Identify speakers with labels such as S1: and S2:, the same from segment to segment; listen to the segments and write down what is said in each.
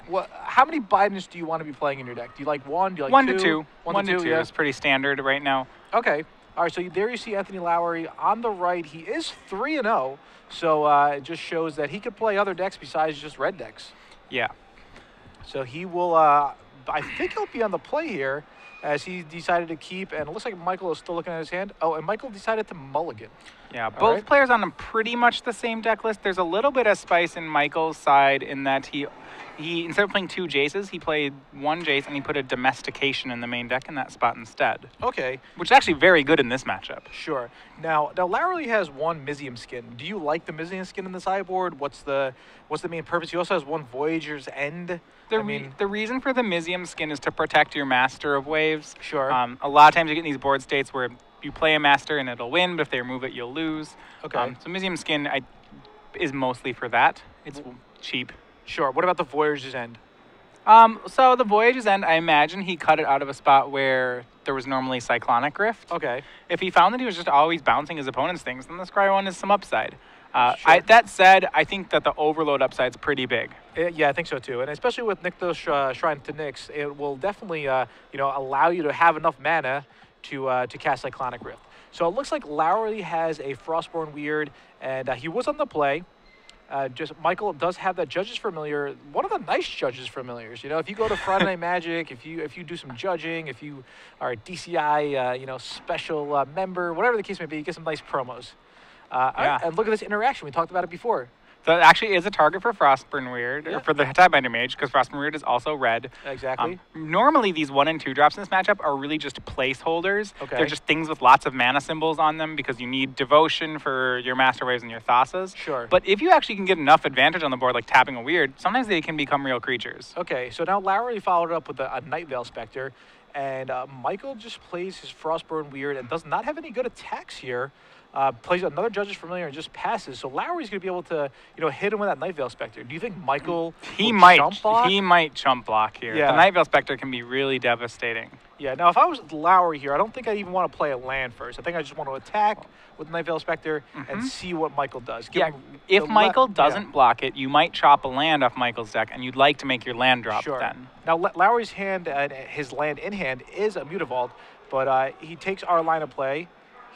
S1: How many Bidens do you want to be playing in your deck? Do you like one? Do you like
S2: one
S1: two?
S2: to two. One to two
S1: yeah.
S2: is pretty standard right now.
S1: Okay. All right, so there you see Anthony Lowry on the right. He is 3-0, so it just shows that he could play other decks besides just red decks.
S2: Yeah.
S1: So he will, I think he'll be on the play here as he decided to keep, and it looks like Michael is still looking at his hand. Oh, and Michael decided to mulligan.
S2: Yeah, both players on pretty much the same deck list. There's a little bit of spice in Michael's side in that he instead of playing 2 Jaces, he played 1 Jace and he put a Domestication in the main deck in that spot instead.
S1: Okay.
S2: Which is actually very good in this matchup.
S1: Sure. Now Lowry has 1 Mizium skin. Do you like the Mizium skin in the sideboard? What's the main purpose? He also has 1 Voyager's End.
S2: The reason for the Mizium skin is to protect your Master of Waves.
S1: Sure.
S2: A lot of times you get in these board states where you play a Master and it'll win, but if they remove it, you'll lose.
S1: Okay.
S2: So Mizium skin is mostly for that. It's cheap.
S1: Sure. What about the Voyager's End?
S2: So the Voyage's End, I imagine he cut it out of a spot where there was normally Cyclonic Rift.
S1: Okay.
S2: If he found that he was just always bouncing his opponent's things, then the Scry one is some upside.
S1: Sure.
S2: That said, I think that the Overload upside's pretty big.
S1: Yeah, I think so too, and especially with Nykthos Shrine to Nyx, it will definitely allow you to have enough mana to cast Cyclonic Rift. So it looks like Lowry has a Frostborn Weird, and he was on the play. Just Michael does have that Judge's Familiar, one of the nice Judge's Familiars. You know, if you go to Friday Night Magic, if you do some judging, if you are a DCI special member, whatever the case may be, you get some nice promos. Yeah. And look at this interaction. We talked about it before.
S2: So it actually is a target for Frostburn Weird, or for the Tidebinder Mage, because Frostburn Weird is also red.
S1: Exactly.
S2: Normally, these 1 and 2 drops in this matchup are really just placeholders.
S1: Okay.
S2: They're just things with lots of mana symbols on them because you need Devotion for your Master Waves and your Thasas.
S1: Sure.
S2: But if you actually can get enough advantage on the board, like tapping a Weird, sometimes they can become real creatures.
S1: Okay, so now Lowry followed up with a Night Veil Specter, and Michael just plays his Frostburn Weird and does not have any good attacks here. Plays another Judge's Familiar and just passes. So Lowry's going to be able to, hit him with that Night Veil Specter. Do you think Michael chump block?
S2: He might chump block here.
S1: Yeah.
S2: The Night Veil Specter can be really devastating.
S1: Yeah, now if I was Lowry here, I don't think I'd even want to play a land first. I think I just want to attack with Night Veil Specter and see what Michael does.
S2: If Michael doesn't block it, you might chop a land off Michael's deck, and you'd like to make your land drop then.
S1: Now Lowry's hand, his land in hand is a Mutavault, but he takes our line of play.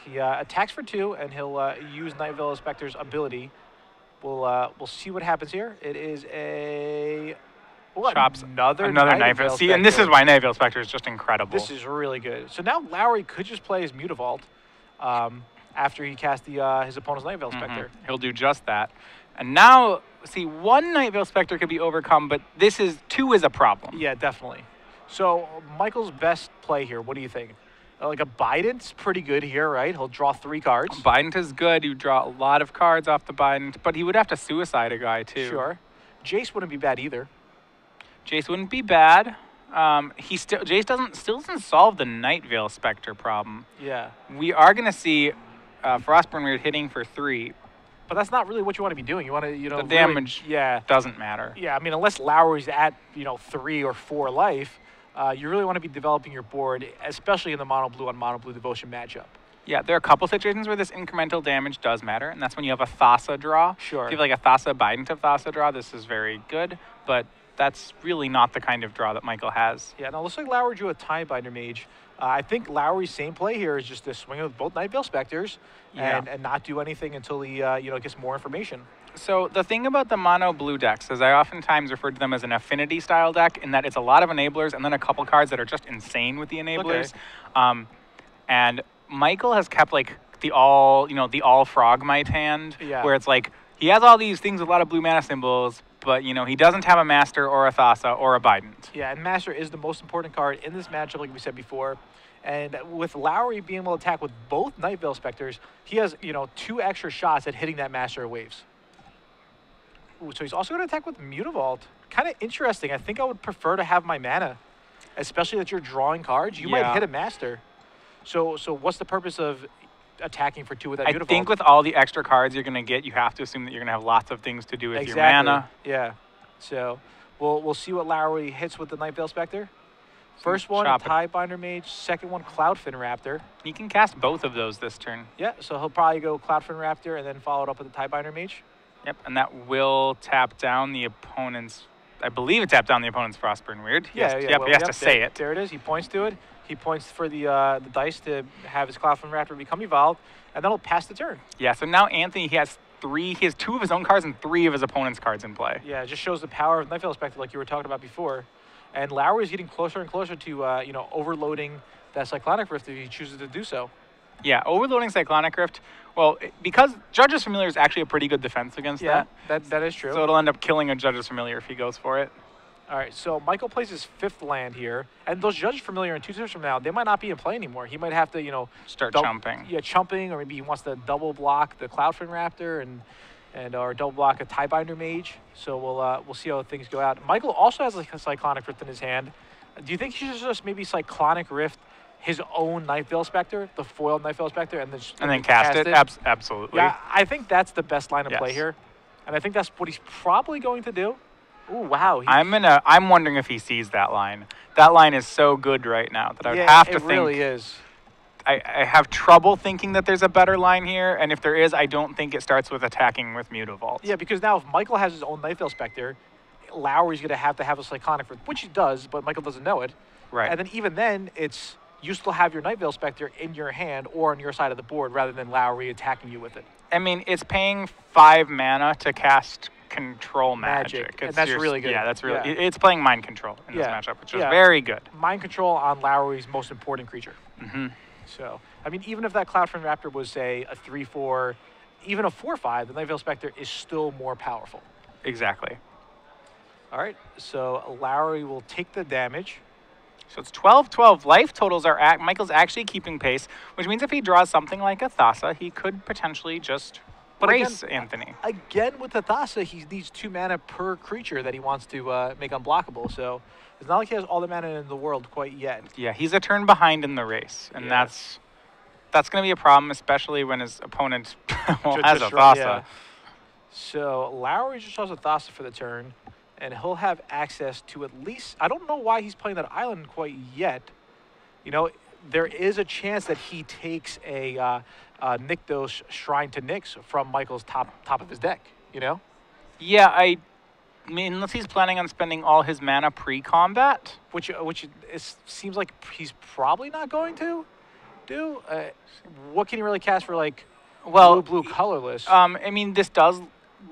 S1: He attacks for 2, and he'll use Night Veil Specter's ability. We'll see what happens here. It is
S2: chops
S1: another
S2: Night Veil. See, and this is why Night Veil Specter is just incredible.
S1: This is really good. So now Lowry could just play his Mutavault after he casts his opponent's Night Veil Specter.
S2: He'll do just that. And now, see, 1 Night Veil Specter could be overcome, but 2 is a problem.
S1: Yeah, definitely. So Michael's best play here, what do you think? Like a Bident's pretty good here, right? He'll draw 3 cards.
S2: Bident is good. You draw a lot of cards off the Bident, but he would have to suicide a guy too.
S1: Sure. Jace wouldn't be bad either.
S2: Jace wouldn't be bad. Jace doesn't solve the Night Veil Specter problem.
S1: Yeah.
S2: We are gonna see Frostburn Weird hitting for 3.
S1: But that's not really what you want to be doing. You want to,
S2: the damage doesn't matter.
S1: Yeah, I mean, unless Lowry's at 3 or 4 life. You really want to be developing your board, especially in the mono blue on mono blue devotion matchup.
S2: Yeah, there are a couple situations where this incremental damage does matter, and that's when you have a Thassa draw.
S1: Sure.
S2: If you have like a Thassa Bident of Thassa draw, this is very good, but that's really not the kind of draw that Michael has.
S1: Yeah, now it looks like Lowry drew a Tidebinder Mage. I think Lowry's same play here is just to swing with both Night Veil Specters and not do anything until he gets more information.
S2: So the thing about the mono blue decks is I oftentimes refer to them as an affinity style deck in that it's a lot of enablers and then a couple cards that are just insane with the enablers. Okay. And Michael has kept like the all Frogmite hand where it's like he has all these things with a lot of blue mana symbols, but he doesn't have a Master or a Thassa or a Bident.
S1: Yeah, and Master is the most important card in this matchup, like we said before. And with Lowry being able to attack with both Night Veil Specters, he has 2 extra shots at hitting that Master of Waves. Ooh, so he's also going to attack with Mutavault. Kind of interesting. I think I would prefer to have my mana, especially that you're drawing cards. You might hit a Master. So what's the purpose of attacking for 2 with that Mutavault?
S2: I think with all the extra cards you're going to get, you have to assume that you're going to have lots of things to do with your mana.
S1: Yeah. So we'll see what Lowry hits with the Night Veil Specter. First one, Tidebinder Mage. Second one, Cloudfin Raptor.
S2: He can cast both of those this turn.
S1: Yeah, so he'll probably go Cloudfin Raptor and then follow it up with the Tidebinder Mage.
S2: Yep, and that will tap down the opponent's I believe it tapped down the opponent's Frostburn Weird.
S1: Yeah,
S2: Yep, he has to say it.
S1: There it is. He points to it. He points for the dice to have his Cloudflame Raptor become evolved, and then he'll pass the turn.
S2: Yeah, so now Anthony, he has 2 of his own cards and 3 of his opponent's cards in play.
S1: Yeah, it just shows the power of Nightveil Specter like you were talking about before. And Lowry is getting closer and closer to, you know, overloading that Cyclonic Rift if he chooses to do so.
S2: Yeah, overloading Cyclonic Rift, well, because Judge's Familiar is actually a pretty good defense against that.
S1: That is true.
S2: So it'll end up killing a Judge's Familiar if he goes for it.
S1: All right, so Michael plays his 5th land here, and those Judges Familiar in 2 turns from now, they might not be in play anymore. He might have to, you know,
S2: start chumping.
S1: Yeah, chumping, or maybe he wants to double block the Cloudfin Raptor or double block a Tiebinder Mage. So we'll see how things go out. Michael also has like a Cyclonic Rift in his hand. Do you think he should just maybe Cyclonic Rift his own Nightveil Specter, the foiled Nightveil Specter, and then
S2: cast it? Absolutely.
S1: Yeah, I think that's the best line of play
S2: Yes.
S1: here, and I think that's what he's probably going to do. Ooh, wow.
S2: I'm wondering if he sees that line. That line is so good right now that I would have to think.
S1: It really is.
S2: I have trouble thinking that there's a better line here, and if there is, I don't think it starts with attacking with Mutavault.
S1: Yeah, because now if Michael has his own Nightveil Specter, Lowry's going to have a Cyclonic Rift, which he does, but Michael doesn't know it.
S2: Right.
S1: And then even then, it's you still have your Nightveil Specter in your hand or on your side of the board rather than Lowry attacking you with it.
S2: I mean, it's paying 5 mana to cast Control Magic.
S1: And that's really good.
S2: Yeah, that's really.
S1: Yeah.
S2: It's playing Mind Control in this matchup, which is very good.
S1: Mind Control on Lowry's most important creature.
S2: Mm-hmm.
S1: So, I mean, even if that Cloudfin Raptor was, say, a 3/4, even a 4/5, the Nightveil Specter is still more powerful.
S2: Exactly.
S1: All right, so Lowry will take the damage.
S2: So it's 12-12. Life totals are Michael's actually keeping pace, which means if he draws something like a Thassa, he could potentially just brace Anthony.
S1: Again, with the Thassa, he needs 2 mana per creature that he wants to make unblockable. So it's not like he has all the mana in the world quite yet.
S2: Yeah, he's a turn behind in the race, and that's going to be a problem, especially when his opponent has a Thassa.
S1: Yeah. So Lowry just draws a Thassa for the turn, and he'll have access to at least, I don't know why he's playing that island quite yet. You know, there is a chance that he takes a Nykthos Shrine to Nyx from Michael's top of his deck, you know?
S2: Yeah, I mean, unless he's planning on spending all his mana pre-combat.
S1: Which seems like he's probably not going to do. What can he really cast for, like, blue colorless?
S2: I mean, this does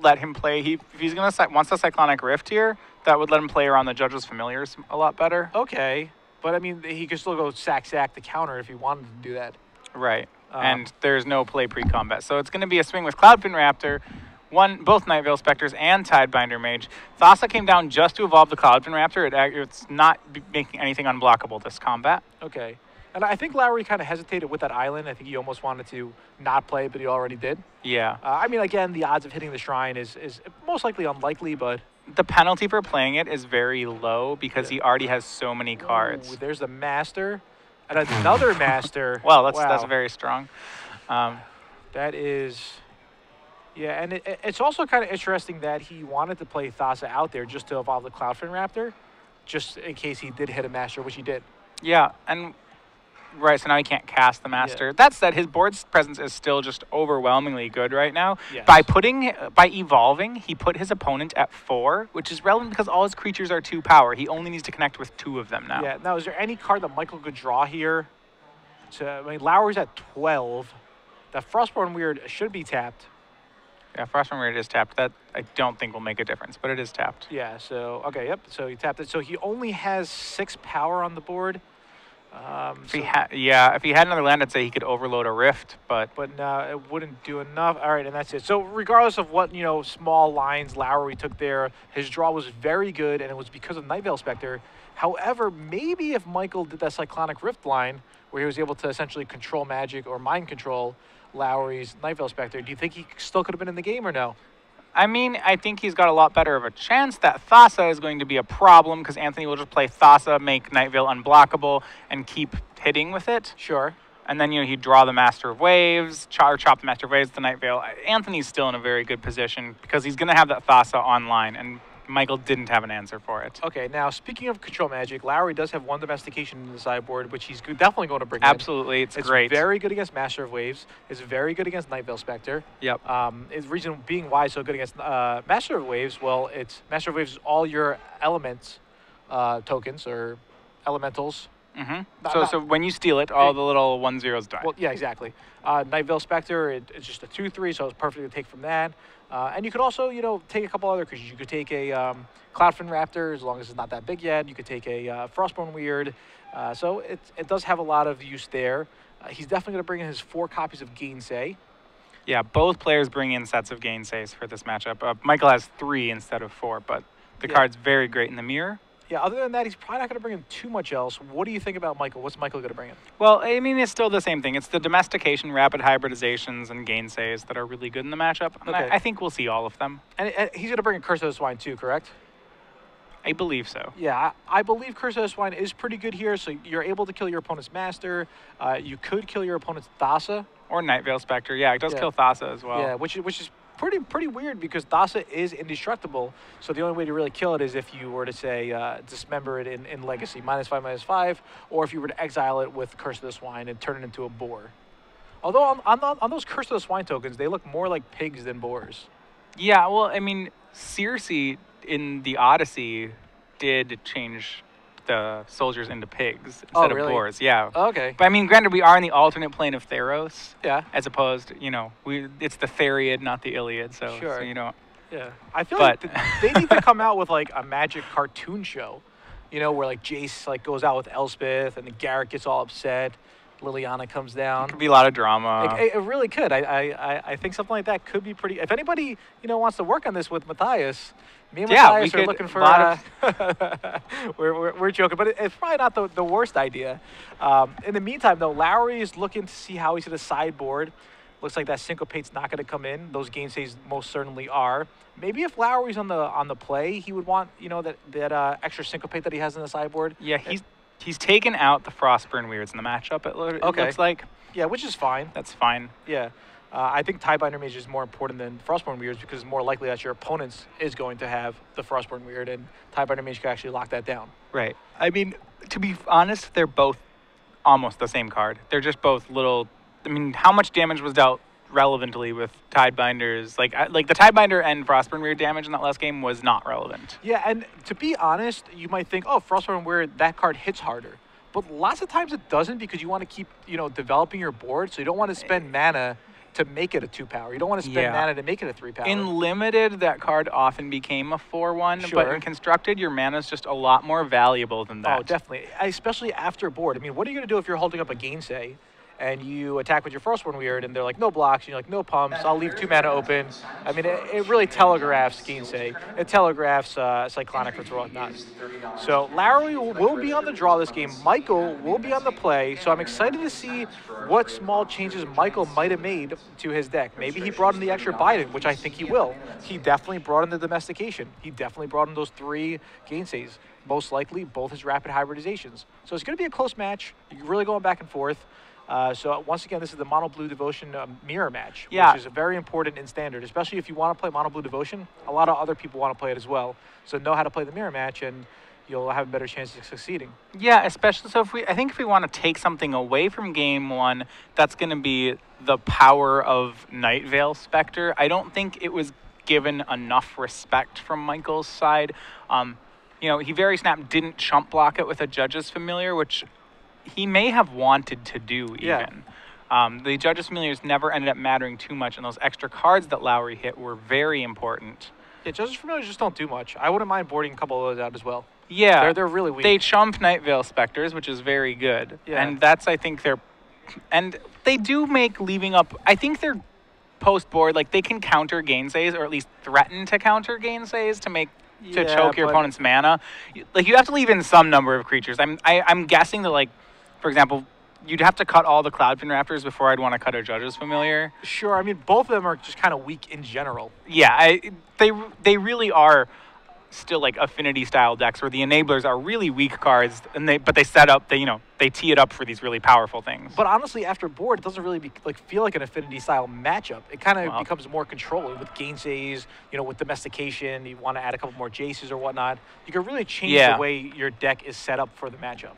S2: let him play. If he's going to wants a Cyclonic Rift here, that would let him play around the Judge's Familiars a lot better.
S1: Okay, but I mean, he could still go sack the counter if he wanted to do that.
S2: Right, and there's no play pre-combat. So it's going to be a swing with Cloudfin Raptor, both Nightveil Specters and Tidebinder Mage. Thassa came down just to evolve the Cloudfin Raptor. It's not making anything unblockable this combat.
S1: Okay. And I think Lowry kind of hesitated with that island. I think he almost wanted to not play, but he already did.
S2: Yeah.
S1: I mean, again, the odds of hitting the Shrine is most likely unlikely, but...
S2: The penalty for playing it is very low because he already has so many cards.
S1: Ooh, there's the Master and another Master.
S2: Well, that's very strong.
S1: That is... Yeah, and it's also kind of interesting that he wanted to play Thassa out there just to evolve the Cloudfin Raptor, just in case he did hit a Master, which he did.
S2: Yeah, and... Right, so now he can't cast the Master. Yeah. That said, his board's presence is still just overwhelmingly good right now.
S1: Yes.
S2: By evolving, he put his opponent at 4, which is relevant because all his creatures are 2 power. He only needs to connect with 2 of them now.
S1: Yeah. Now, is there any card that Michael could draw here? I mean, Lowry's at 12. That Frostborn Weird should be tapped.
S2: Yeah, Frostborn Weird is tapped. That I don't think will make a difference, but it is tapped.
S1: Yeah. So okay. Yep. So he tapped it. So he only has 6 power on the board.
S2: If he had another land, I'd say he could overload a Rift, but
S1: no, it wouldn't do enough. All right, and that's it. So regardless of what small lines Lowry took there, his draw was very good, and it was because of Nightveil Specter. However, maybe if Michael did that Cyclonic Rift line, where he was able to essentially control Magic or mind control Lowry's Nightveil Specter, do you think he still could have been in the game or no?
S2: I mean, I think he's got a lot better of a chance. That Thassa is going to be a problem because Anthony will just play Thassa, make Nightveil unblockable, and keep hitting with it.
S1: Sure.
S2: And then, he'd draw the Master of Waves, chop the Master of Waves, the Nightveil. Anthony's still in a very good position because he's going to have that Thassa online. And Michael didn't have an answer for it.
S1: Okay, now speaking of control magic, Lowry does have one domestication in the sideboard, which he's definitely going to bring
S2: Absolutely,
S1: in.
S2: it's great.
S1: It's very good against Master of Waves. It's very good against Night Veil Specter.
S2: Yep.
S1: The reason being why it's so good against Master of Waves, well, it's Master of Waves is all your elements tokens or elementals.
S2: So when you steal it, all the little 1/0s die.
S1: Well, yeah, exactly. Night Veil Specter, it's just a 2/3, so it's perfect to take from that. And you could also, take a couple other creatures. You could take a Cloudfin Raptor, as long as it's not that big yet. You could take a Frostborn Weird. So it does have a lot of use there. He's definitely going to bring in his 4 copies of Gainsay.
S2: Yeah, both players bring in sets of Gainsays for this matchup. Michael has 3 instead of 4, but the card's very great in the mirror.
S1: Yeah, other than that, he's probably not going to bring in too much else. What do you think about Michael? What's Michael going to bring in?
S2: Well, I mean, it's still the same thing. It's the domestication, rapid hybridizations, and gainsays that are really good in the matchup.
S1: Okay.
S2: I think we'll see all of them.
S1: And he's going to bring in Curse of the Swine too, correct?
S2: I believe so.
S1: Yeah, I believe Curse of the Swine is pretty good here. So you're able to kill your opponent's Master. You could kill your opponent's Thassa.
S2: Or Night Veil Specter. Yeah, it does kill Thassa as well.
S1: Yeah, which is pretty weird because Thassa is indestructible. So the only way to really kill it is if you were to say dismember it in Legacy, -5/-5, or if you were to exile it with Curse of the Swine and turn it into a boar. Although on those Curse of the Swine tokens, they look more like pigs than boars.
S2: Yeah, well, I mean, Circe in the Odyssey did change the soldiers into pigs instead of boars. Yeah.
S1: Okay.
S2: But I mean, granted, we are in the alternate plane of Theros.
S1: Yeah.
S2: As opposed, it's the Theriad, not the Iliad. So,
S1: sure.
S2: So you know.
S1: Yeah. I feel like they need to come out with like a magic cartoon show, where like Jace like goes out with Elspeth and Garrett gets all upset. Liliana comes down.
S2: It could be a lot of drama.
S1: It really could. I think something like that could be pretty. If anybody wants to work on this with Matthias, me and Matthias are looking for. We're joking, but it's probably not the worst idea. In the meantime, though, Lowry is looking to see how he's going to sideboard. Looks like that Syncopate's not going to come in. Those Gainsays most certainly are. Maybe if Lowry's on the play, he would want that extra Syncopate that he has in the sideboard.
S2: Yeah, he's taken out the Frostburn Weirds in the matchup, it looks like.
S1: Yeah, which is fine.
S2: That's fine.
S1: Yeah. I think Tidebinder Mage is more important than Frostborn Weirds because it's more likely that your opponent is going to have the Frostborn Weird, and Tidebinder Mage can actually lock that down.
S2: Right. I mean, to be honest, they're both almost the same card. They're just both little... I mean, how much damage was dealt relevantly with Tidebinders? Like the Tidebinder and Frostburn Weird damage in that last game was not relevant.
S1: Yeah, and to be honest, you might think, oh, Frostburn Weird, that card hits harder. But lots of times it doesn't because you want to keep, developing your board, so you don't want to spend mana to make it a 2-power. You don't want to spend mana to make it a 3-power.
S2: In Limited, that card often became a 4/1, but in Constructed, your mana is just a lot more valuable than that.
S1: Oh, definitely. Especially after board. I mean, what are you going to do if you're holding up a Gainsay and you attack with your Frostborn Weird and they're like, no blocks, and you're like, no pumps, I'll leave 2 mana open. I mean, it really telegraphs Gainsay. It telegraphs Cyclonic Ritual and whatnot. So Lowry will be on the draw this game. Michael will be on the play. So I'm excited to see what small changes Michael might have made to his deck. Maybe he brought in the extra Biden, which I think he will. He definitely brought in the Domestication. He definitely brought in those 3 Gainsays. Most likely, both his rapid hybridizations. So it's going to be a close match. You're really going back and forth. So once again, this is the Mono Blue Devotion mirror match, which is very important in Standard, especially if you want to play Mono Blue Devotion. A lot of other people want to play it as well. So know how to play the mirror match, and you'll have a better chance of succeeding.
S2: Yeah, especially so I think if we want to take something away from game 1, that's going to be the power of Night Veil Specter. I don't think it was given enough respect from Michael's side. He very snap didn't chump block it with a Judge's Familiar, which he may have wanted to do even. The Judge's Familiars never ended up mattering too much, and those extra cards that Lowry hit were very important.
S1: Yeah, Judge's Familiars just don't do much. I wouldn't mind boarding a couple of those out as well.
S2: Yeah.
S1: They're really weak.
S2: They chump Night Veil Specters, which is very good.
S1: Yeah.
S2: And that's, I think, and they do make leaving up... I think they're post-board, like, they can counter Gainsays, or at least threaten to counter Gainsays to choke your opponent's mana. Like, you have to leave in some number of creatures. I'm guessing that, like, for example, you'd have to cut all the Cloudfin Raptors before I'd want to cut a Judge's Familiar.
S1: Sure, I mean, both of them are just kind of weak in general.
S2: Yeah, they really are still like affinity style decks where the enablers are really weak cards, and they set up, they tee it up for these really powerful things.
S1: But honestly, after board, it doesn't really feel like an affinity style matchup. It kind of becomes more controlling with gainsays, with domestication. You want to add a couple more Jaces or whatnot. You can really change the way your deck is set up for the matchup.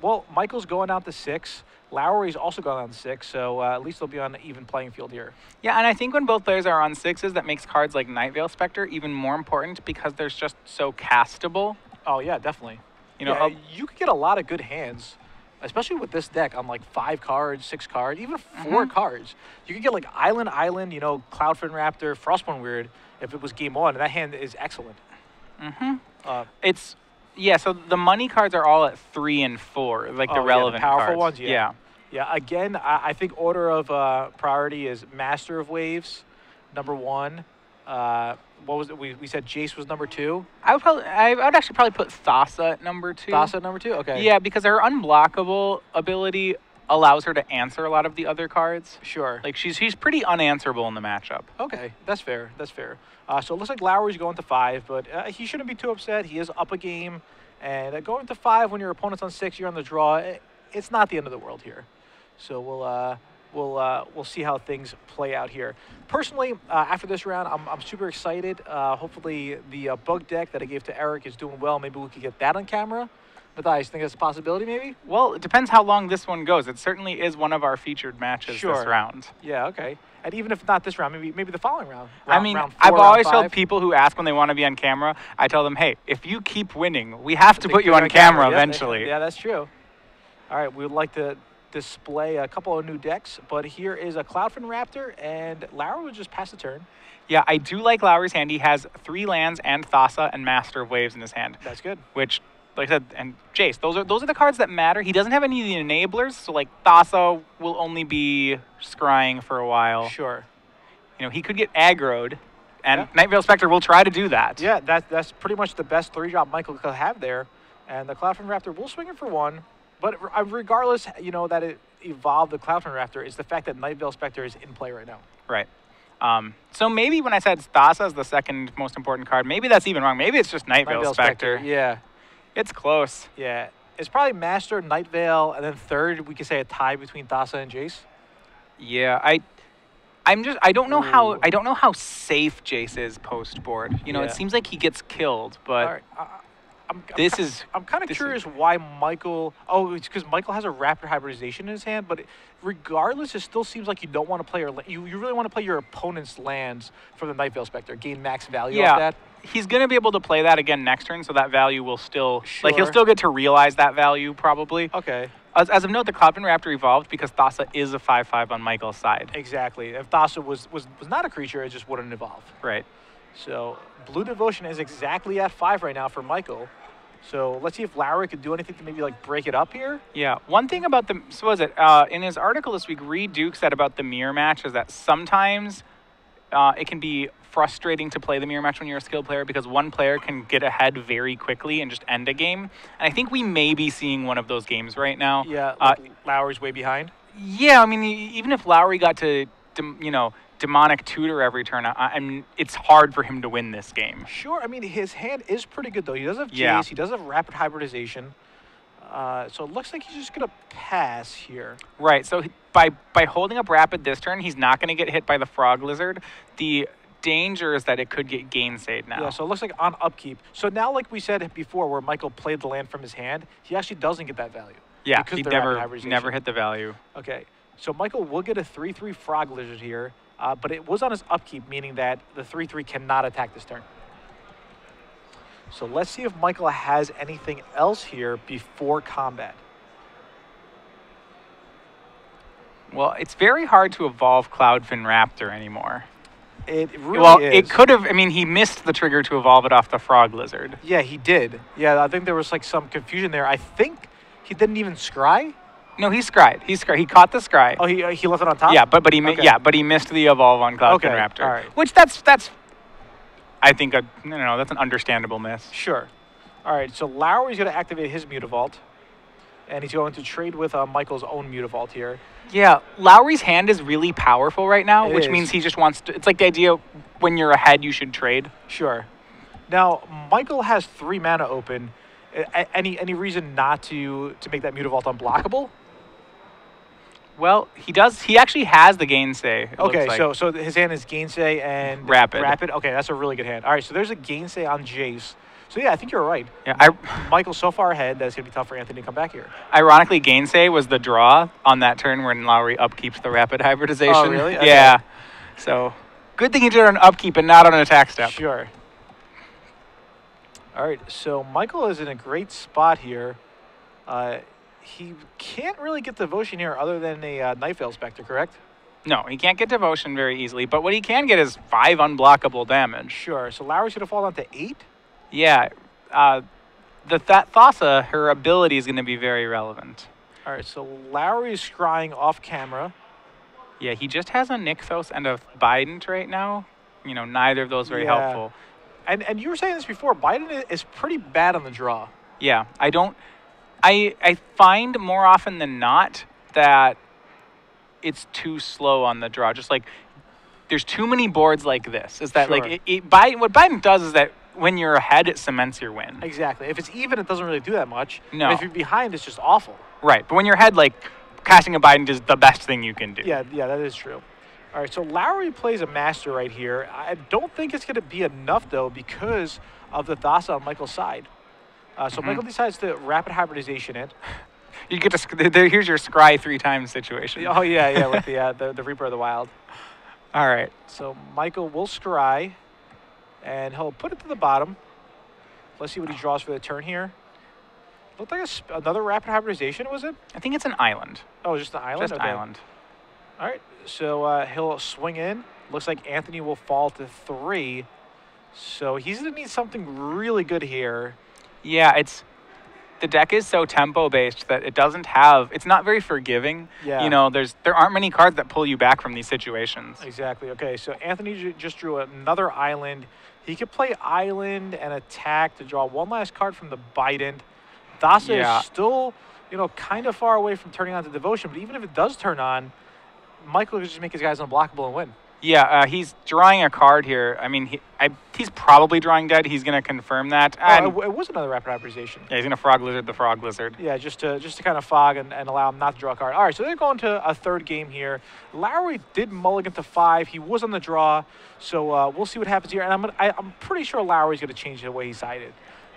S1: Well, Michael's going down to 6. Lowry's also going down to 6, so at least they'll be on an even playing field here.
S2: Yeah, and I think when both players are on 6s, that makes cards like Nightveil Specter even more important because they're just so castable.
S1: Oh, yeah, definitely. You could get a lot of good hands, especially with this deck on like 5 cards, 6 cards, even 4 cards. You could get like Island, Cloudfin Raptor, Frostborn Weird if it was game 1, and that hand is excellent.
S2: Yeah, so the money cards are all at 3 and 4, like the relevant
S1: the powerful
S2: cards.
S1: ones. Yeah. Again, I think order of priority is Master of Waves, number 1. What was it? We said Jace was number 2.
S2: I would actually probably put Thassa at number 2.
S1: Thassa at number 2. Okay.
S2: Yeah, because her unblockable ability allows her to answer a lot of the other cards.
S1: Sure.
S2: Like she's pretty unanswerable in the matchup.
S1: Okay, that's fair. So it looks like Lowry's going to 5, but he shouldn't be too upset. He is up a game, and going to 5 when your opponent's on 6, you're on the draw. It's not the end of the world here. So we'll see how things play out here. Personally, after this round, I'm super excited. Hopefully the bug deck that I gave to Eric is doing well. Maybe we could get that on camera. Matthias, think that's a possibility, maybe?
S2: Well, it depends how long this one goes. It certainly is one of our featured matches this round.
S1: Yeah, okay. And even if not this round, maybe the following round.
S2: Round 4, I've always told people who ask when they want to be on camera, I tell them, hey, if you keep winning, we have to put you on camera eventually.
S1: Yeah, that's true. All right, we would like to display a couple of new decks, but here is a Cloudfin Raptor, and Lowry would just pass the turn.
S2: Yeah, I do like Lowry's hand. He has 3 lands and Thassa and Master of Waves in his hand.
S1: That's good.
S2: Which, like I said, and Jace, those are the cards that matter. He doesn't have any of the enablers, so like Thassa will only be scrying for a while.
S1: Sure.
S2: He could get aggroed, and Nightveil Specter will try to do that.
S1: Yeah, that's pretty much the best 3-drop Michael could have there, and the Cloudfin Raptor will swing it for 1. But regardless, that it evolved the Cloudfin Raptor, is the fact that Nightveil Specter is in play right now.
S2: Right. So maybe when I said Thassa is the second most important card, maybe that's even wrong. Maybe it's just Nightveil Specter.
S1: Yeah.
S2: It's close.
S1: Yeah. It's probably Master, Nightveil, and then third, we could say a tie between Thassa and Jace.
S2: Yeah, I don't know how safe Jace is post board. It seems like he gets killed, but
S1: all right. I'm kind of curious why Michael. Oh, it's because Michael has a rapid hybridization in his hand. But regardless, it still seems like you don't want to play you really want to play your opponent's lands from the Nightveil Specter, gain max value off that.
S2: He's gonna be able to play that again next turn, so that value will still he'll still get to realize that value probably.
S1: Okay.
S2: As of note, the Cloudfin Raptor evolved because Thassa is a 5/5 on Michael's side.
S1: Exactly. If Thassa was not a creature, it just wouldn't evolve.
S2: Right.
S1: So Blue Devotion is exactly at 5 right now for Michael. So let's see if Lowry could do anything to maybe break it up here.
S2: Yeah. One thing about in his article this week, Reed Duke said about the mirror match is that sometimes it can be frustrating to play the mirror match when you're a skilled player because one player can get ahead very quickly and just end a game. And I think we may be seeing one of those games right now.
S1: Yeah, Lowry's way behind.
S2: Yeah, I mean, even if Lowry got to, demonic tutor every turn, it's hard for him to win this game.
S1: Sure, I mean, his hand is pretty good, though. He does have Jace, he does have rapid hybridization. So it looks like he's just going to pass here.
S2: Right, so by holding up rapid this turn, he's not going to get hit by the Frog Lizard. The danger is that it could get gainsayed now.
S1: Yeah, so it looks like on upkeep. So now, like we said before, where Michael played the land from his hand, he actually doesn't get that value.
S2: Yeah, he never hit the value.
S1: Okay, so Michael will get a 3/3 Frog Lizard here, but it was on his upkeep, meaning that the 3/3 cannot attack this turn. So let's see if Michael has anything else here before combat.
S2: Well, it's very hard to evolve Cloudfin Raptor anymore.
S1: It really is.
S2: It could have. I mean, he missed the trigger to evolve it off the Frog Lizard.
S1: Yeah, he did. Yeah, I think there was some confusion there. I think he didn't even scry.
S2: No, he scryed. He caught the scry.
S1: Oh, he left it on top.
S2: Yeah, but he missed the evolve on Cloudfin Raptor.
S1: All right.
S2: Which that's I think that's an understandable miss.
S1: Sure. All right. So Lowry's going to activate his Mutavault, and he's going to trade with Michael's own Mutavault here.
S2: Yeah, Lowry's hand is really powerful right now, which
S1: is.
S2: means he just wants to. It's like the idea when you're ahead, you should trade.
S1: Sure. Now, Michael has 3 mana open. Any reason not to make that Mutavault unblockable?
S2: Well, he does. He actually has the Gainsay.
S1: Okay,
S2: like.
S1: so his hand is Gainsay and
S2: Rapid.
S1: Rapid. Okay, that's a really good hand. All right, so there's a Gainsay on Jace. So yeah, I think you're right.
S2: Yeah,
S1: Michael's so far ahead that it's gonna be tough for Anthony to come back here.
S2: Ironically, Gainsay was the draw on that turn when Lowry upkeeps the Rapid hybridization.
S1: Oh, really? Okay.
S2: Yeah. So good thing he did it on upkeep and not on an attack step.
S1: Sure. All right, so Michael is in a great spot here. He can't really get Devotion here other than a Night Veil Specter, correct?
S2: No, he can't get Devotion very easily, but what he can get is 5 unblockable damage.
S1: Sure, so Lowry's going to fall down to 8?
S2: Yeah, that Thassa, her ability is going to be very relevant.
S1: All right, so Lowry is scrying off camera.
S2: Yeah, he just has a Nykthos and a Bident right now. You know, neither of those very helpful.
S1: And you were saying this before, Bident is pretty bad on the draw.
S2: Yeah, I find more often than not that it's too slow on the draw. Just like there's too many boards like this. Is that
S1: Sure.
S2: like what Bident does is that when you're ahead, it cements your win.
S1: Exactly. If it's even, it doesn't really do that much.
S2: No.
S1: And if you're behind, it's just awful.
S2: Right, but when you're ahead, like casting a Bident is the best thing you can do.
S1: Yeah, that is true. All right, so Lowry plays a Master right here. I don't think it's going to be enough, though, because of the Thassa on Michael's side. So Michael decides to Rapid Hybridization it.
S2: You get to here's your scry 3 times situation.
S1: Oh, yeah, with the Reaper of the Wild.
S2: All right.
S1: So Michael will scry, and he'll put it to the bottom. Let's see what he draws for the turn here. Looked like another Rapid Hybridization, was it?
S2: I think it's an island.
S1: Oh, just the island?
S2: Just
S1: okay.
S2: island.
S1: All right, so he'll swing in. Looks like Anthony will fall to 3. So he's going to need something really good here.
S2: Yeah, the deck is so tempo-based that it's not very forgiving.
S1: Yeah.
S2: You know, there aren't many cards that pull you back from these situations.
S1: Exactly. Okay, so Anthony just drew another island. He could play island and attack to draw one last card from the Bident. Thassa is still, kind of far away from turning on to Devotion, but even if it does turn on, Michael could just make his guys unblockable and win.
S2: Yeah, he's drawing a card here. I mean, he's probably drawing dead. He's going to confirm that.
S1: Oh, it was another Rapid Hybridization.
S2: Yeah, he's going to Frog Lizard the Frog Lizard.
S1: Yeah, just to kind of fog and allow him not to draw a card. All right, so they're going to a third game here. Lowry did mulligan to 5. He was on the draw, so we'll see what happens here. And I'm pretty sure Lowry's going to change the way he sided,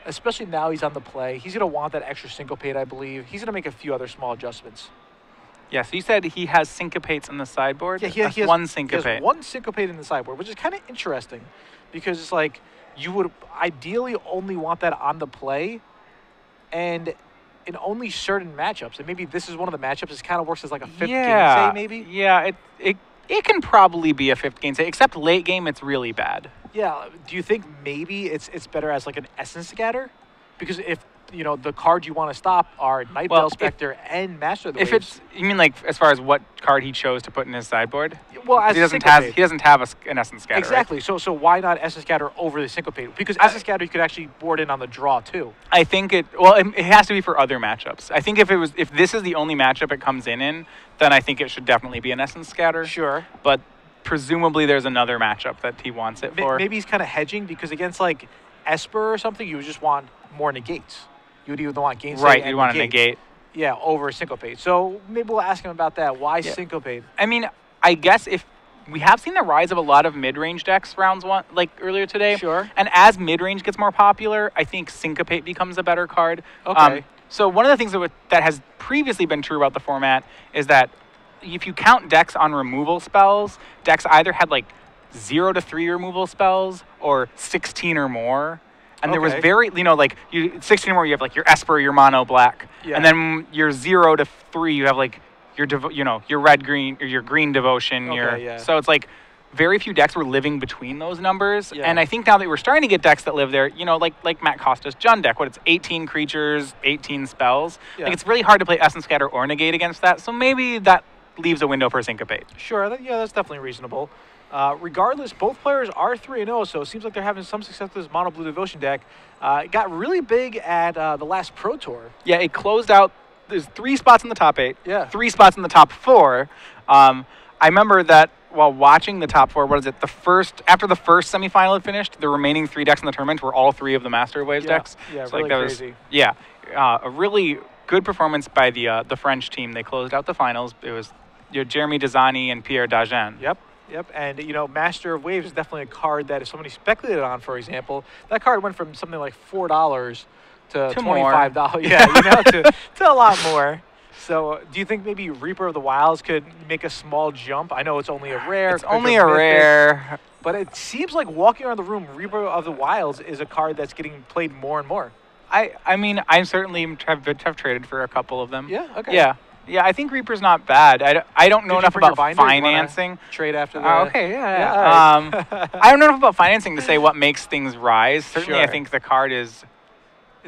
S1: especially now he's on the play. He's going to want that extra syncopate, I believe. He's going to make a few other small adjustments.
S2: Yeah, so you said he has syncopates in the sideboard?
S1: Yeah, he has
S2: one syncopate.
S1: He has one syncopate in the sideboard, which is kind of interesting because it's like you would ideally only want that on the play and in only certain matchups. And maybe this is one of the matchups. It kind of works as like a 5th Gainsay, maybe?
S2: Yeah, it can probably be a 5th Gainsay, except late game it's really bad.
S1: Yeah, do you think maybe it's better as like an Essence Scatter? Because if the cards you want to stop are Night Veil Specter and Master of the Waves.
S2: You mean like as far as what card he chose to put in his sideboard?
S1: Well, as
S2: he doesn't have an Essence Scatter.
S1: Exactly.
S2: Right?
S1: So why not Essence Scatter over the Syncopate? Because Essence Scatter you could actually board in on the draw too.
S2: I think it has to be for other matchups. I think if this is the only matchup it comes in, then I think it should definitely be an Essence Scatter.
S1: Sure.
S2: But presumably there's another matchup that he wants it for.
S1: Maybe he's kind of hedging because against like Esper or something, you would just want more negates. You would even want Gainsay.
S2: Right, you'd want to negate.
S1: Yeah, over Syncopate. So maybe we'll ask him about that. Why Syncopate?
S2: I mean, I guess if we have seen the rise of a lot of mid-range decks rounds one like earlier today.
S1: Sure.
S2: And as mid-range gets more popular, I think Syncopate becomes a better card.
S1: Okay.
S2: So one of the things that has previously been true about the format is that if you count decks on removal spells, decks either had like 0 to 3 removal spells or 16 or more. And there was 16 or more, you have like your Esper, your mono black. Yeah. And then your 0 to 3, you have like your red green or your green devotion. So it's like very few decks were living between those numbers. Yeah. And I think now that we're starting to get decks that live there, like Matt Costa's Jund deck, it's 18 creatures, 18 spells. Yeah. Like it's really hard to play Essence Scatter or negate against that. So maybe that leaves a window for Syncopate.
S1: Sure, that's definitely reasonable. Regardless, both players are 3-0, so it seems like they're having some success with this mono blue devotion deck. It got really big at the last Pro Tour.
S2: Yeah, it closed out. There's 3 spots in the top 8.
S1: Yeah.
S2: 3 spots in the top 4. I remember that while watching the top four, what is it? After the first semifinal had finished, the remaining 3 decks in the tournament were all 3 of the Master of Waves decks.
S1: Yeah,
S2: so
S1: really
S2: that
S1: crazy.
S2: A really good performance by the French team. They closed out the finals. It was Jeremy Dezani and Pierre Dagen.
S1: Yep. And, Master of Waves is definitely a card that if somebody speculated on, for example, that card went from something like $4 to $25. Yeah, to a lot more. So do you think maybe Reaper of the Wilds could make a small jump? I know it's only a rare.
S2: It's only a rare.
S1: But it seems like walking around the room, Reaper of the Wilds is a card that's getting played more and more.
S2: I mean, I certainly have traded for a couple of them.
S1: Yeah, okay.
S2: Yeah, I think Reaper's not bad. I don't know enough about financing.
S1: Trade after that.
S2: Okay, yeah. Right. I don't know enough about financing to say what makes things rise. Certainly, I think the card is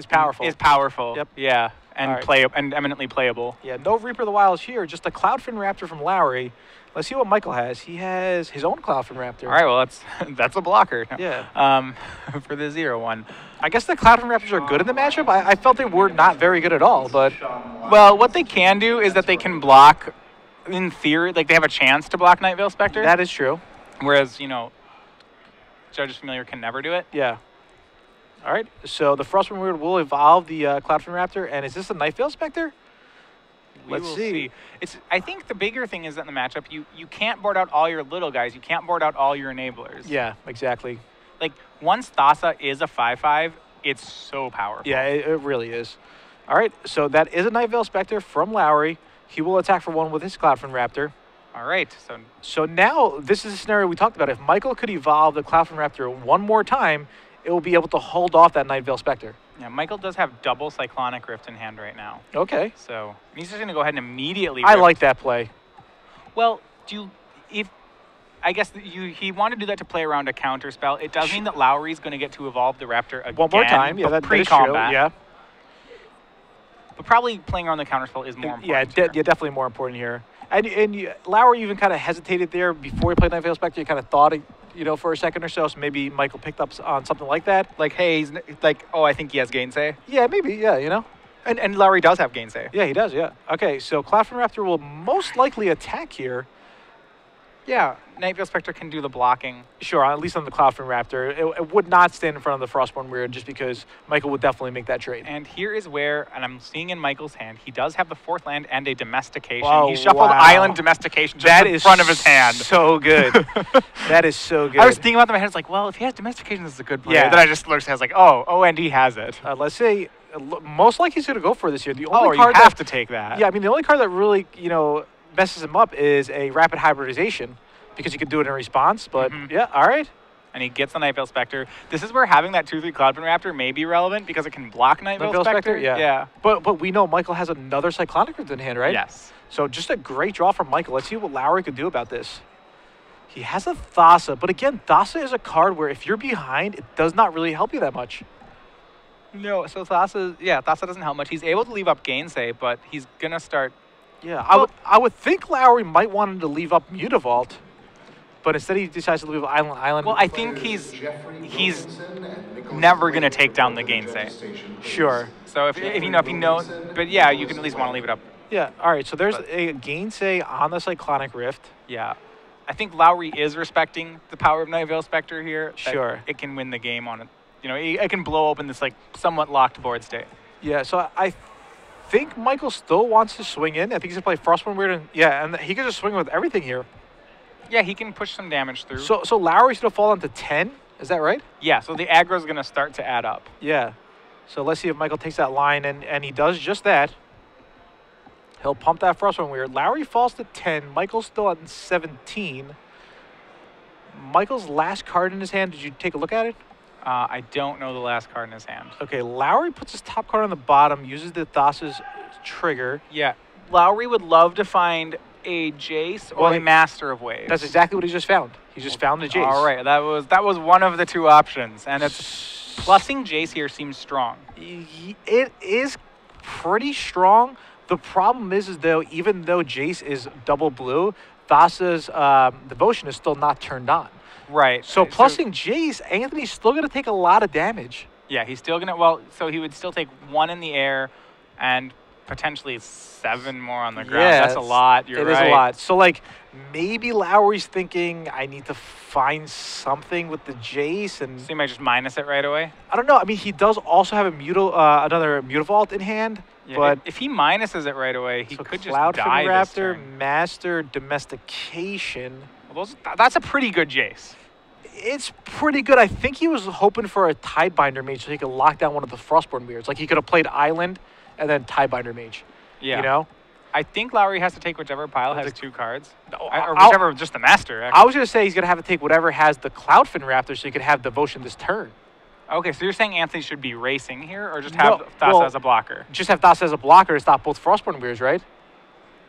S1: powerful.
S2: Yep. Yeah, and and eminently playable.
S1: Yeah, no Reaper of the Wilds here. Just a Cloudfin Raptor from Lowry. Let's see what Michael has. He has his own Cloudfin Raptor.
S2: All right, well, that's a blocker.
S1: Yeah.
S2: For the 0/1.
S1: I guess the Cloudfin Raptors are good in the matchup. I felt they were not very good at all, but...
S2: Well, what they can do is that they can block, in theory, like they have a chance to block Night Veil Specter.
S1: That is true.
S2: Whereas, Judge's Familiar can never do it.
S1: Yeah. All right, so the Frostborn Weird will evolve the Cloudfin Raptor, and is this a Night Veil Specter?
S2: Let's see. I think the bigger thing is that in the matchup, you can't board out all your little guys. You can't board out all your enablers.
S1: Yeah, exactly.
S2: Like, once Thassa is a 5/5, it's so powerful.
S1: Yeah, it really is. All right, so that is a Night Veil Specter from Lowry. He will attack for 1 with his Cloudfin Raptor.
S2: All right.
S1: So now, this is a scenario we talked about. If Michael could evolve the Cloudfin Raptor 1 more time, it will be able to hold off that Night Veil Specter.
S2: Yeah, Michael does have double Cyclonic Rift in hand right now.
S1: Okay.
S2: So he's just going to go ahead and immediately
S1: I like that play.
S2: Well, I guess he wanted to do that to play around a counter spell. It does mean that Lowry's going to get to evolve the Raptor again.
S1: 1 more time. Yeah, that is true. Yeah.
S2: But probably playing around the counter spell is more important.
S1: Yeah, definitely more important here. And Lowry even kind of hesitated there before he played Night Veil Specter. He kind of thought, for a second or so. So maybe Michael picked up on something like that.
S2: Like, hey, he's like, oh, I think he has Gainsay.
S1: Yeah, maybe. Yeah,
S2: And Lowry does have Gainsay.
S1: Yeah, he does. Yeah. Okay, so Cloudfin Raptor will most likely attack here.
S2: Yeah, Night Veil Specter can do the blocking.
S1: Sure, at least on the Cloudfin Raptor. It would not stand in front of the Frostborn Weird just because Michael would definitely make that trade.
S2: And here is where, and I'm seeing in Michael's hand, he does have the 4th land and a Domestication.
S1: Oh,
S2: he shuffled Island Domestication just in front of his hand.
S1: So good. That is so good.
S2: I was thinking about that in my head. It's like, well, if he has Domestication, this is a good player.
S1: Yeah.
S2: Then I just looked and I was like, oh, and he has it.
S1: Let's say, most likely he's going to go for this year. The only card
S2: you have to take that.
S1: Yeah, I mean, the only card that really, messes him up is a Rapid Hybridization, because you can do it in response, but yeah, all right.
S2: And he gets the Night Veil Specter. This is where having that 2/3 Cloudfin Raptor may be relevant because it can block Night Veil Specter.
S1: Yeah. But we know Michael has another Cyclonic Rift in hand, right?
S2: Yes.
S1: So just a great draw from Michael. Let's see what Lowry could do about this. He has a Thassa, but again, Thassa is a card where if you're behind, it does not really help you that much.
S2: No, so Thassa doesn't help much. He's able to leave up Gainsay, but he's going to start...
S1: Yeah, I would think Lowry might want him to leave up Mutavault. But instead he decides to leave Island.
S2: Well, I think he's never going to take down the Gainsay.
S1: Sure.
S2: So if he knows, but yeah, you can at least want to leave it up.
S1: Yeah, all right, so there's a Gainsay on the Cyclonic Rift.
S2: Yeah. I think Lowry is respecting the power of Night Veil Specter here.
S1: Sure.
S2: It can win the game on it. It can blow open this somewhat locked board state.
S1: Yeah, so I think Michael still wants to swing in. I think he's going to play Frostborn Weird, and he can just swing with everything here.
S2: Yeah, he can push some damage through.
S1: So Lowry's going to fall into 10? Is that right?
S2: Yeah, so the aggro's going to start to add up.
S1: Yeah. So let's see if Michael takes that line, and he does just that. He'll pump that Frostborn Weird. Lowry falls to 10. Michael's still at 17. Michael's last card in his hand, did you take a look at it?
S2: I don't know the last card in his hand.
S1: Okay, Lowry puts his top card on the bottom, uses the Thassa's trigger.
S2: Yeah, Lowry would love to find a Jace or a Master of Waves.
S1: That's exactly what he just found. He just found the Jace.
S2: All right, that was one of the 2 options, and it's plussing Jace here seems strong.
S1: It is pretty strong. The problem is though, even though Jace is double blue, Thassa's devotion is still not turned on.
S2: Right.
S1: So plussing Jace, Anthony's still going to take a lot of damage.
S2: Yeah, he's still going to, so he would still take 1 in the air and potentially 7 more on the ground.
S1: Yeah,
S2: That's a lot. You're right.
S1: It is a lot. So, like, maybe Lowry's thinking, I need to find something with the Jace. And
S2: So you might just minus it right away?
S1: I don't know. I mean, he does also have a another Mutavault in hand.
S2: Yeah,
S1: but
S2: if he minuses it right away, he
S1: so
S2: could just
S1: Cloudfin
S2: die this
S1: Raptor,
S2: turn.
S1: Master, Domestication.
S2: Well, that's a pretty good Jace.
S1: It's pretty good. I think he was hoping for a Tidebinder Mage so he could lock down one of the Frostborn Weirds. Like, he could have played Island and then Tidebinder Mage.
S2: Yeah.
S1: You know?
S2: I think Lowry has to take whichever pile has 2 cards. Or
S1: I'll-
S2: whichever, just the Master, actually.
S1: I was going to say he's going to have to take whatever has the Cloudfin Raptor so he could have Devotion this turn.
S2: Okay, so you're saying Anthony should be racing here, or just have
S1: No,
S2: Thassa
S1: well,
S2: as a blocker?
S1: Just have Thassa as a blocker to stop both Frostborn Weirds, right?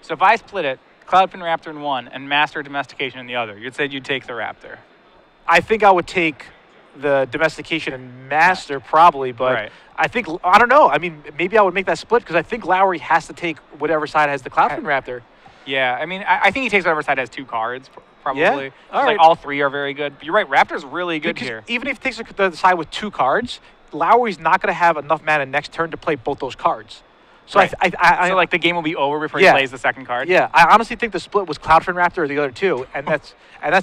S2: So if I split it, Cloudfin Raptor in one and Master Domestication in the other, you'd say you'd take the Raptor.
S1: I think I would take the Domestication and Master probably, but
S2: Right.
S1: I think, I don't know. I mean, maybe I would make that split because I think Lowry has to take whatever side has the Cloudfin Raptor.
S2: Yeah, I mean, I think he takes whatever side has 2 cards, probably.
S1: Yeah?
S2: 'Cause,
S1: All
S2: like,
S1: right.
S2: all 3 are very good. But you're right, Raptor's really good
S1: Because
S2: here.
S1: even if he takes the side with 2 cards, Lowry's not going to have enough mana next turn to play both those cards. So
S2: Right.
S1: I
S2: So, like, the game will be over before
S1: Yeah.
S2: he plays the second card?
S1: yeah, I honestly think the split was Cloudfin Raptor or the other 2, and that's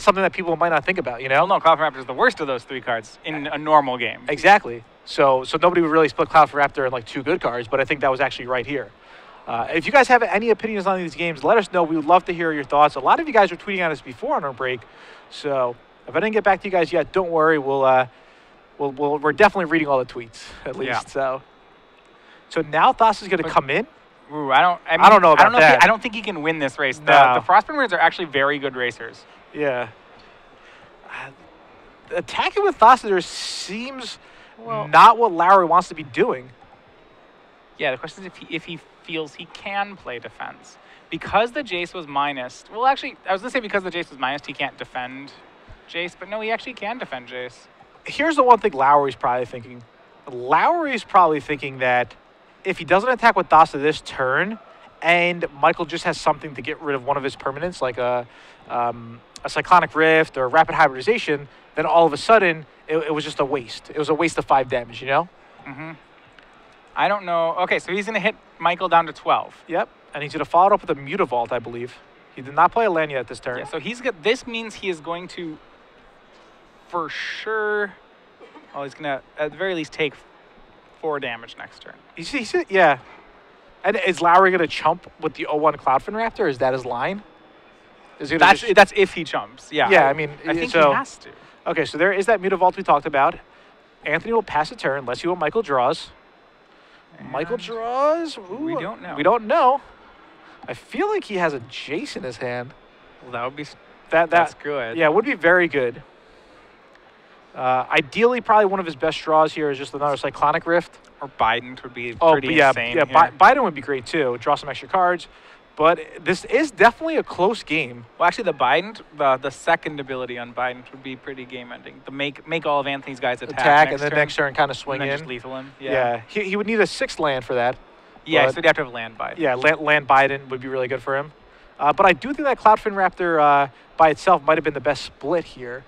S1: something that people might not think about, you know?
S2: Well, no, Cloudfin Raptor is the worst of those 3 cards in a normal game.
S1: Exactly. So nobody would really split Cloudfin Raptor in like 2 good cards, but I think that was actually right here. If you guys have any opinions on these games, let us know. We would love to hear your thoughts. A lot of you guys were tweeting at us before on our break, so if I didn't get back to you guys yet, don't worry. We're definitely reading all the tweets at least.
S2: Yeah.
S1: So now Thassa's going to come in.
S2: Ooh, I don't
S1: know about that.
S2: I don't think he can win this race.
S1: No.
S2: The Frostburn Weirds are actually very good racers.
S1: Yeah. Attacking with Thassa there seems not what Lowry wants to be doing.
S2: Yeah, the question is if he feels he can play defense. Because the Jace was minused. Well, actually, I was going to say because the Jace was minused, he can't defend Jace. But no, he actually can defend Jace.
S1: Here's the one thing Lowry's probably thinking. Lowry's probably thinking that if he doesn't attack with Thassa this turn, and Michael just has something to get rid of one of his permanents, like a Cyclonic Rift or Rapid Hybridization, then all of a sudden, it was just a waste. It was a waste of 5 damage, you know?
S2: Mm-hmm. I don't know. Okay, so he's going to hit Michael down to 12.
S1: Yep, and he's going to follow it up with a Mutavault, I believe. He did not play a land yet this turn.
S2: Yeah, so this means he is going to, for sure, well, he's going to, at the very least, take 4 damage next turn.
S1: Yeah. And is Lowry going to chump with the 0-1 Cloudfin Raptor? Is that his line? Is he gonna just-
S2: That's if he chumps. Yeah.
S1: Yeah, I mean,
S2: I think
S1: so,
S2: he has to.
S1: Okay, so there is that Mutavault we talked about. Anthony will pass a turn. Let's see what Michael draws. Michael draws? Ooh,
S2: we don't know.
S1: We don't know. I feel like he has a Jace in his hand.
S2: Well, that would be
S1: That's
S2: good.
S1: Yeah, it would be very good. Ideally, probably one of his best draws here is just another Cyclonic Rift.
S2: Or Biden would be
S1: Oh,
S2: pretty
S1: yeah,
S2: insane
S1: yeah.
S2: here.
S1: Biden would be great too. Draw some extra cards, but this is definitely a close game.
S2: Well, actually, the Biden, the second ability on Biden would be pretty game-ending. The make all of Anthony's guys attack
S1: And then next turn kind of swing
S2: and then
S1: in.
S2: just lethal him.
S1: Yeah, he would need a 6th land for that.
S2: Yeah,
S1: but-
S2: so he'd have to have land Biden.
S1: Yeah, land Biden would be really good for him. But I do think that Cloudfin Raptor by itself might have been the best split here.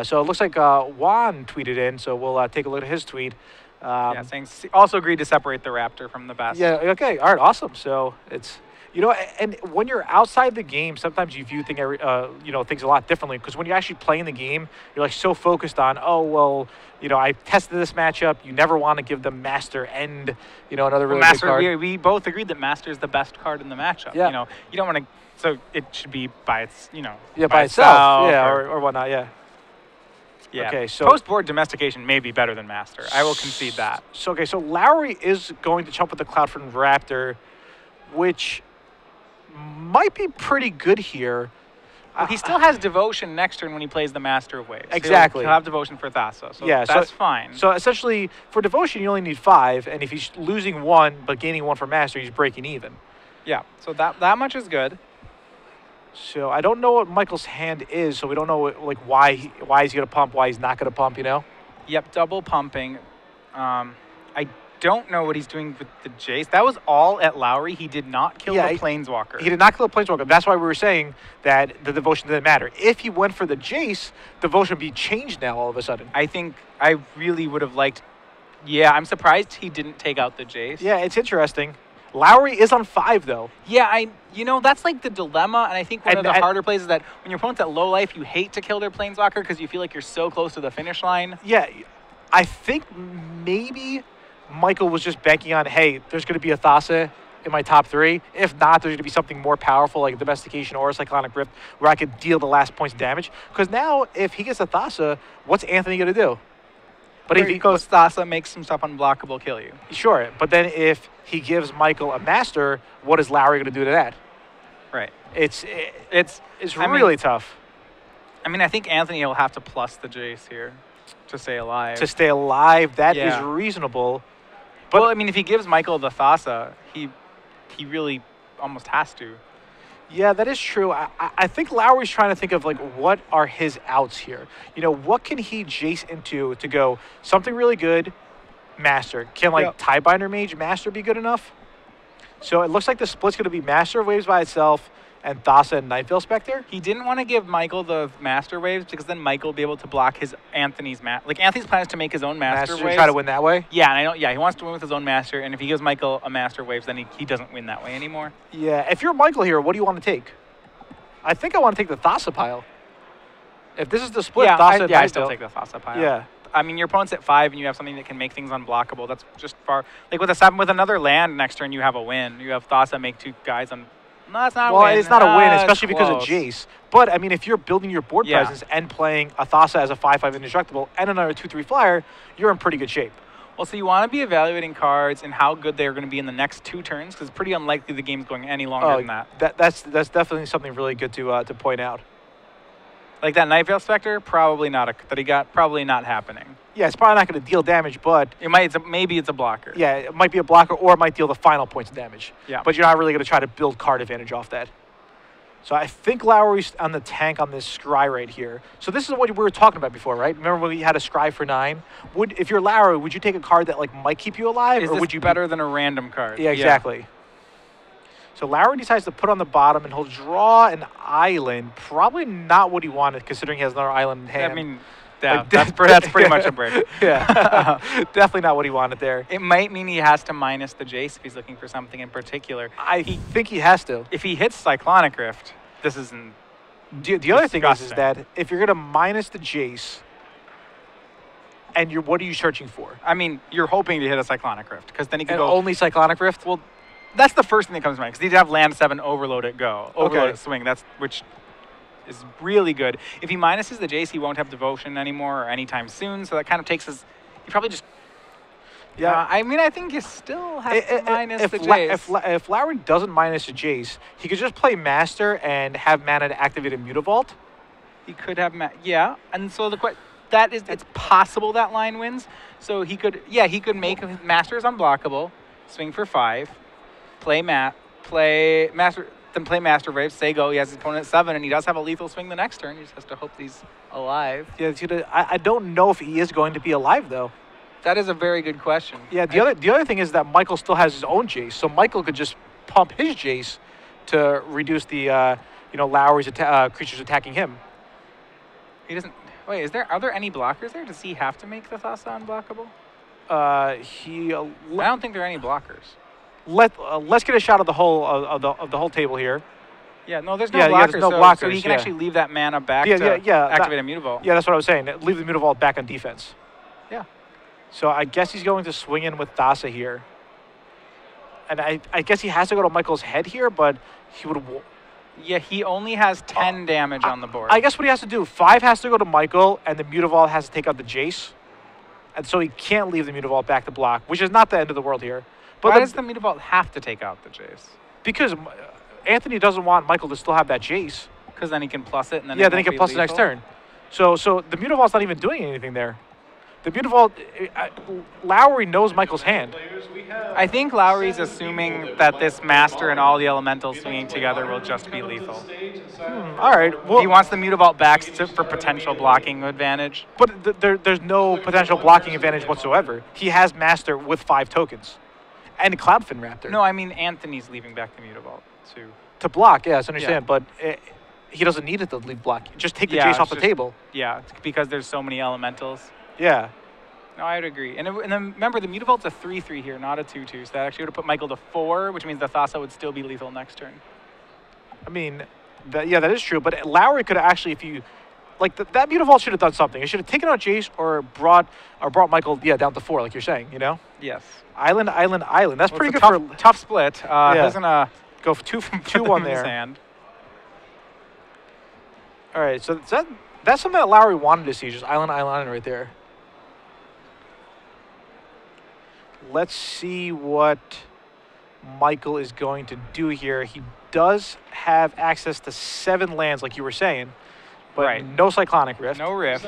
S1: So it looks like Juan tweeted in, so we'll take a look at his tweet.
S2: Yeah, saying also agreed to separate the Raptor from the best.
S1: Yeah, okay, all right, awesome. So it's, you know, and when you're outside the game, sometimes you view things a lot differently, because when you're actually playing the game, you're like so focused on, oh, well, you know, I tested this matchup. You never want to give them Master and, you know, another really good
S2: Master,
S1: card.
S2: we both agreed that Master is the best card in the matchup.
S1: Yeah.
S2: You know, you don't want to, so it should be by its,
S1: by itself. Yeah, or whatnot, yeah.
S2: Yeah.
S1: Okay, so
S2: post-board Domestication may be better than Master. I will concede that.
S1: So Lowry is going to jump with the Cloudfin Raptor, which might be pretty good here.
S2: Well, he still has Devotion next turn when he plays the Master of Waves.
S1: Exactly.
S2: He'll have Devotion for Thassa, so
S1: Yeah,
S2: that's fine.
S1: So essentially, for Devotion, you only need 5, and if he's losing 1 but gaining 1 for Master, he's breaking even.
S2: Yeah, so that much is good.
S1: So I don't know what Michael's hand is, so we don't know like why he's going to pump, why he's not going to pump, you know?
S2: Yep, double pumping. I don't know what he's doing with the Jace. That was all at Lowry. He did not kill the Planeswalker.
S1: He did not kill the Planeswalker. That's why we were saying that the Devotion didn't matter. If he went for the Jace, Devotion would be changed now all of a sudden.
S2: I think I really would have liked... Yeah, I'm surprised he didn't take out the Jace.
S1: Yeah, it's interesting. Lowry is on 5, though.
S2: Yeah, that's like the dilemma, and I think one of the
S1: And-
S2: harder plays is that when your opponent's at low life, you hate to kill their planeswalker because you feel like you're so close to the finish line.
S1: Yeah, I think maybe Michael was just banking on, hey, there's going to be a Thassa in my top 3. If not, there's going to be something more powerful like a Domestication or a Cyclonic Rift where I could deal the last points of damage. Because now, if he gets a Thassa, what's Anthony going to do? But if he
S2: goes Thassa, makes some stuff unblockable, kill you.
S1: Sure, but then if he gives Michael a Master, what is Lowry going to do to that?
S2: Right.
S1: It's
S2: I
S1: really
S2: mean,
S1: tough.
S2: I mean, I think Anthony will have to plus the Jace here to stay alive.
S1: To stay alive, that is
S2: Yeah.
S1: reasonable. But
S2: Well, I mean, if he gives Michael the Thassa, he really almost has to.
S1: yeah, that is true. I think Lowry's trying to think of, like, what are his outs here? You know, what can he Jace into to go something really good, Master? Can, like,
S2: Yep.
S1: Tiebinder Mage Master be good enough? So it looks like the split's going to be Master of Waves by itself and Thassa and Night Veil Specter.
S2: He didn't want to give Michael the Master Waves because then Michael would be able to block Anthony's Like, Anthony's plan is to make his own Master Waves.
S1: Try to win that way?
S2: Yeah, and he wants to win with his own Master, and if he gives Michael a Master Waves, then he doesn't win that way anymore.
S1: Yeah, if you're Michael here, what do you want to take? I think I want to take the Thassa pile. If this is the split,
S2: Yeah,
S1: Thassa and
S2: I
S1: Night
S2: still
S1: Veil.
S2: take the Thassa pile.
S1: Yeah.
S2: I mean, your opponent's at 5, and you have something that can make things unblockable. That's just far. Like with a 7, with another land next turn, you have a win. You have Thassa make 2 guys on. No, that's not a win.
S1: Well, it's not a win,
S2: It's
S1: especially because of
S2: close.
S1: Jace. But, I mean, if you're building your board
S2: Yeah.
S1: presence and playing a Thassa as a 5/5 indestructible and another 2/3 flyer, you're in pretty good shape.
S2: Well, so you want to be evaluating cards and how good they're going to be in the next 2 turns, because it's pretty unlikely the game's going any longer than that.
S1: That's definitely something really good to point out.
S2: Like that Night Veil Specter, probably not that he got, probably not happening.
S1: Yeah, it's probably not going to deal damage, but
S2: It might. Maybe it's a blocker.
S1: yeah, it might be a blocker or it might deal the final points of damage.
S2: Yeah.
S1: But you're not really going to try to build card advantage off that. So I think Lowry's on the tank on this Scry right here. So this is what we were talking about before, right? Remember when we had a Scry for 9? If you're Lowry, would you take a card that like might keep you alive,
S2: Is
S1: or
S2: this
S1: would you
S2: better than a random card?
S1: Yeah, exactly. So Lowry decides to put on the bottom, and he'll draw an island. Probably not what he wanted, considering he has another island in hand.
S2: I mean, yeah,
S1: Like,
S2: that's pretty much a brick.
S1: Yeah, definitely not what he wanted there.
S2: It might mean he has to minus the Jace if he's looking for something in particular.
S1: I think he has to.
S2: If he hits Cyclonic Rift, this isn't.
S1: The other thing is
S2: Disgusting.
S1: that if you're going to minus the Jace, and what are you searching for?
S2: I mean, you're hoping to hit a Cyclonic Rift because then he can
S1: And
S2: go.
S1: only Cyclonic Rift?
S2: Well, that's the first thing that comes to mind because he'd have land 7 overload it go, overload
S1: Okay.
S2: it swing. Which is really good. If he minuses the Jace, he won't have devotion anymore or anytime soon. So that kind of takes his. He probably just.
S1: Yeah.
S2: I mean, I think you still have to minus the Jace.
S1: If Lowry doesn't minus a Jace, he could just play Master and have mana to activate a Mutavault.
S2: He could have, yeah, and so it's possible that line wins. So he could make Masters unblockable, swing for 5, play Master, then play Master Wave, say go. He has his opponent at 7, and he does have a lethal swing the next turn. He just has to hope he's alive.
S1: Yeah, I don't know if he is going to be alive though.
S2: That is a very good question.
S1: Yeah, the other thing is that Michael still has his own Jace, so Michael could just pump his Jace to reduce the Lowry's creatures attacking him.
S2: He doesn't. Wait, are there any blockers there? Does he have to make the Thassa unblockable? I don't think there are any blockers.
S1: Let's get a shot of the whole table here.
S2: Yeah, no, there's no
S1: Yeah,
S2: blockers.
S1: there's no
S2: so
S1: blockers,
S2: he can
S1: yeah.
S2: actually leave that mana back
S1: Yeah,
S2: to
S1: yeah,
S2: activate a Mutavault.
S1: Yeah, that's what I was saying. Leave the Mutavault back on defense.
S2: Yeah.
S1: So I guess he's going to swing in with Thassa here. And I guess he has to go to Michael's head here, but he would.
S2: Yeah, he only has 10 damage on the board.
S1: I guess what he has to do, 5 has to go to Michael, and the Mutavault has to take out the Jace. And so he can't leave the Mutavault back to block, which is not the end of the world here. But
S2: why does the Mutavault have to take out the Jace?
S1: Because Anthony doesn't want Michael to still have that Jace.
S2: Because then he can plus it, and then
S1: Yeah, then he can plus the next turn. So the Mutavault's not even doing anything there. The Mutavault, Lowry knows Michael's hand.
S2: I think Lowry's assuming that this Master and all the Elementals swinging together will just be lethal.
S1: All right. Well,
S2: He wants the Mutavault back for potential blocking advantage.
S1: but there's no potential blocking advantage whatsoever. He has Master with 5 tokens. And Cloudfin Raptor.
S2: No, I mean Anthony's leaving back the Mutavault too.
S1: To block, yes, I understand.
S2: Yeah.
S1: But he doesn't need it to leave block. Just take the
S2: Yeah,
S1: Jace off
S2: it's
S1: the table.
S2: Yeah, because there's so many Elementals.
S1: Yeah.
S2: No, I would agree. And then remember, the Mutavolt's a 3/3 here, not a 2/2. So that actually would have put Michael to 4, which means the Thassa would still be lethal next turn.
S1: I mean, yeah, that is true. But Lowry could have actually, if you like, that Mutavault should have done something. It should have taken out Jace or brought Michael, down to 4, like you're saying.
S2: Yes.
S1: Island. That's pretty good
S2: tough,
S1: for
S2: tough split. He's gonna
S1: go for 2 from 2 on there.
S2: Sand.
S1: All right, so that's something that Lowry wanted to see, just island right there. Let's see what Michael is going to do here. He does have access to 7 lands, like you were saying, but no Cyclonic Rift.
S2: No Rift.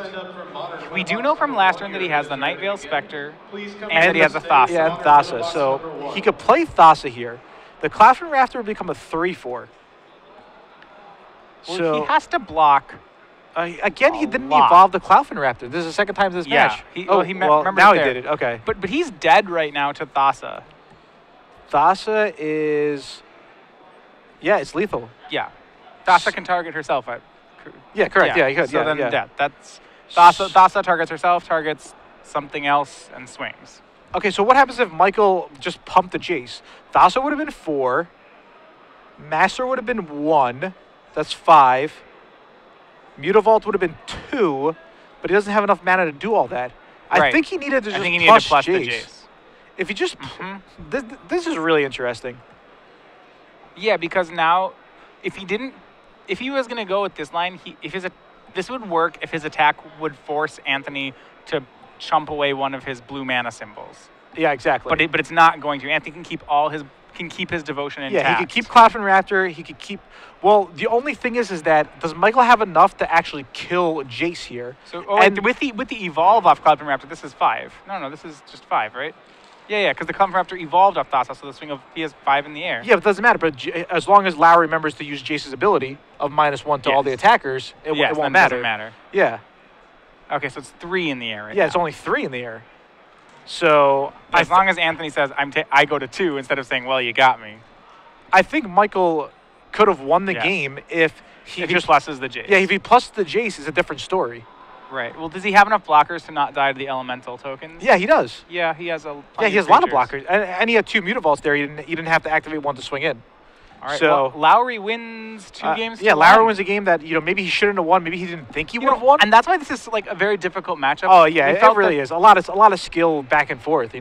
S2: We do know from last turn that he has the Night Veil Specter, and that he has a Thassa.
S1: Yeah, and Thassa. So he could play Thassa here. The Classroom Raptor would become a 3/4.
S2: Well,
S1: So
S2: he has to block.
S1: again, he didn't evolve the Cloudfin Raptor. This is the second time this match.
S2: Remember
S1: now he did it. Okay.
S2: But he's dead right now to Thassa.
S1: Thassa is, it's lethal.
S2: Yeah, Thassa can target herself.
S1: Yeah, correct. Yeah, he could.
S2: So then dead. That's Thassa. Thassa targets herself, targets something else, and swings.
S1: Okay, so what happens if Michael just pumped the Jace? Thassa would have been 4. Master would have been 1. That's 5. Mutavault would have been 2, but he doesn't have enough mana to do all that. I think he needed to just plus
S2: the
S1: Jace.
S2: Jace.
S1: If he just... This is really interesting.
S2: Yeah, because now, if he was going to go with this line, this would work if his attack would force Anthony to chump away one of his blue mana symbols.
S1: Yeah, exactly.
S2: But it's not going to. Anthony can keep his devotion intact.
S1: Yeah, he could keep Cloudfin Raptor. He could keep... Well, the only thing is that does Michael have enough to actually kill Jace here?
S2: So with the evolve off Cloudfin Raptor, this is 5. No, this is just 5, right? Yeah, because the Cloudfin Raptor evolved off Thassa, so the swing of he has 5 in the air.
S1: Yeah, but it doesn't matter. But as long as Lowry remembers to use Jace's ability of -1 to all the attackers, it won't matter.
S2: Doesn't matter.
S1: Yeah.
S2: Okay, so it's 3 in the air right
S1: Yeah,
S2: now.
S1: it's only 3 in the air. So
S2: as long as Anthony says I go to 2 instead of saying, well, you got me.
S1: I think Michael could have won the game if he
S2: pluses the Jace.
S1: Yeah, if he pluses the Jace, it's a different story.
S2: Right. Well, does he have enough blockers to not die to the elemental tokens?
S1: Yeah, he does.
S2: Yeah, he has a.
S1: Yeah, he has a lot of blockers, and he had 2 Mutavaults there. He didn't have to activate 1 to swing in.
S2: All right.
S1: So
S2: well, Lowry wins 2 games.
S1: Yeah, Lowry wins a game that maybe he shouldn't have won. Maybe he didn't think he would have won.
S2: And that's why this is like a very difficult matchup.
S1: Oh yeah, it really is. A lot of skill back and forth.